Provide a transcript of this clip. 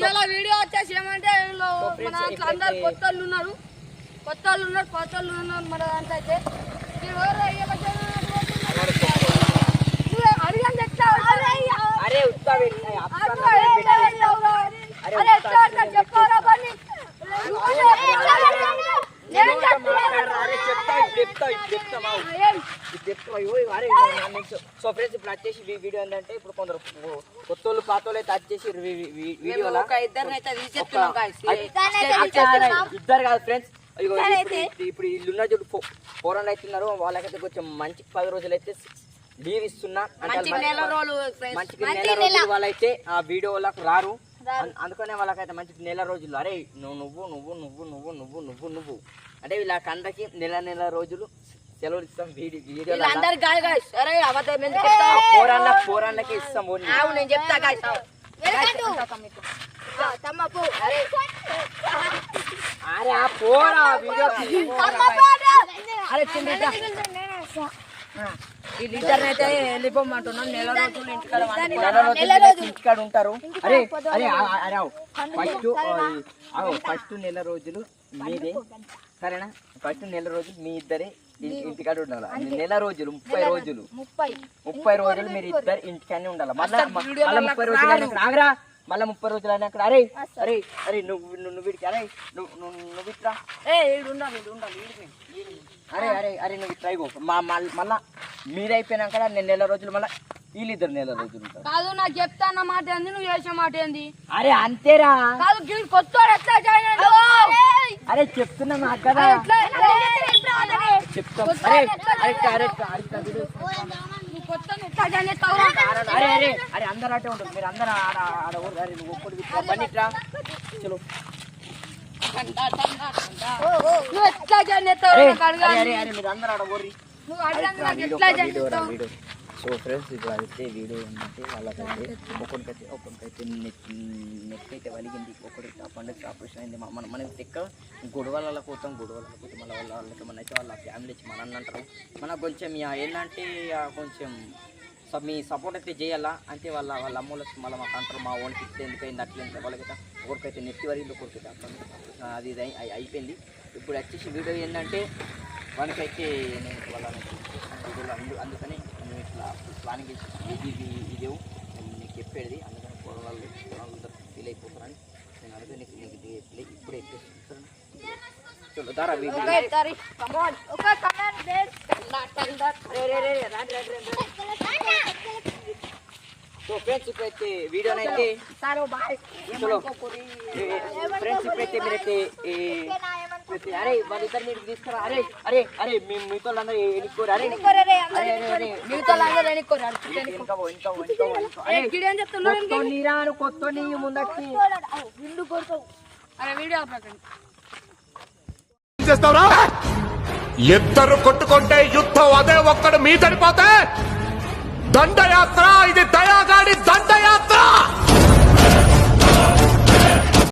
ఇలా వీడియో వచ్చేసి ఏమంటే మన దాంట్లో అందరు కొత్త వాళ్ళు ఉన్నారు మన దాంట్లో అయితే సో ఫ్రెండ్స్ ఇప్పుడు వచ్చేసి వీడియో ఏంటంటే ఇప్పుడు కొందరు కొత్త వాళ్ళు పాత వాళ్ళు అయితే వచ్చేసి వీడియోలో ఇద్దరు కాదు ఫ్రెండ్స్ ఇప్పుడు ఇల్లున్న చూడు ఫోరన్లు అవుతున్నారు వాళ్ళకైతే కొంచెం మంచి 10 రోజులు అయితే లీవ్ ఇస్తున్నా మంచికి నెల రోజులు వాళ్ళైతే ఆ వీడియో వాళ్ళకి రారు అందుకనే వాళ్ళకైతే మంచి నెల రోజులు అరే నువ్వు అంటే వీళ్ళకి అందరికి నెల రోజులు సెలవులు ఇస్తాం వీడియో పోరాళ్ళకి ఇస్తాం నేను చెప్తా అరే ఆ పోరా వీడియో వీళ్ళిద్దరిని అయితే వెళ్ళిపోమంటున్నాం నెల రోజులు ఇంటికాడ ఉంటారు అరే అరే అరే ఫస్ట్ నెల రోజులు మీదే సరేనా ఫస్ట్ నెల రోజులు మీ ఇద్దరే ఇంటికాడ ఉండాలి నెల రోజులు 30 రోజులు మీరు ఇద్దరు ఇంటికానే ఉండాలి మళ్ళీ 30 రోజులు ఆగరా మళ్ళీ 30 రోజులు అయినా అక్కడ అరే అరే అరే నువ్వు వీడికి అరే నువ్వు ఇట్లా అరే అరే అరే నువ్వు ఇట్లా అయిపో మళ్ళా మీరు అయిపోయినాక నేను నెల రోజులు మళ్ళీ వీళ్ళిద్దరు నెల రోజులు ఉంటారు కాదు నాకు చెప్తాన్న మాట ఏంది నువ్వు చేసే మాట ఏంది అరే అంతేరా కాదు కొత్త అరే చెప్తున్నా నాకు కదా చెప్తాం అరే అరే అరే అందరు అటే ఉంటారు మీరు అందరూ ఆడ అరే నువ్వు ఒక్కడు పనిట్రా చలో మీరు అందరూ ఆడ ఓర్రి సో ఫ్రెండ్స్ ఇప్పుడు అయితే వీడియో ఏంటంటే వాళ్ళకైతే ఒక్కొక్కరికైతే నెట్ అయితే వలిగింది ఒక్కడికి పండుగ ఆపరేషన్ అయింది మనం తెక్క గొడవల పోతాం మళ్ళీ వాళ్ళకి మన అయితే వాళ్ళ ఫ్యామిలీ వచ్చి మన అంటారు మనకు కొంచెం ఏంటంటే కొంచెం మీ సపోర్ట్ అయితే చేయాలా అంటే వాళ్ళ అమ్మోళ్ళకి మళ్ళీ మాకు అంటారు మా ఓన్కి ఇస్తే ఎందుకైంది అట్లా వాళ్ళకైతే ఒకరికైతే నెట్టి వరిగింది ఒకరికైతే అది అయిపోయింది ఇప్పుడు వచ్చేసి వీడియో ఏంటంటే వాళ్ళకైతే నేను వాళ్ళని వీడియోలో అందుకని మేము ఇట్లా ప్లానింగ్ చేసి ఇదేవు నీకు చెప్పేది అందుకని వాళ్ళు ఫీల్ అయిపోతారని నేను అడిగితే నీకు ఇప్పుడే చెప్పేస్తాను చలో దారా సో ఫ్రెండ్స్ ఇప్పుడైతే వీడియోనైతే ఫ్రెండ్స్ ఇప్పుడైతే మీరైతే అరే వాళ్ళిద్దరు మీరు తీసుకురా అరే అరే అరే మేము మీతో అందరూ ఎన్నుకోరు అరే నీరాను కొత్త నీ ముందకి ఇద్దరు కొట్టుకుంటే యుద్ధం అదే ఒక్కడు మీ సరిపోతే దండయాత్ర ఇది దయాగాడి దండయాత్ర.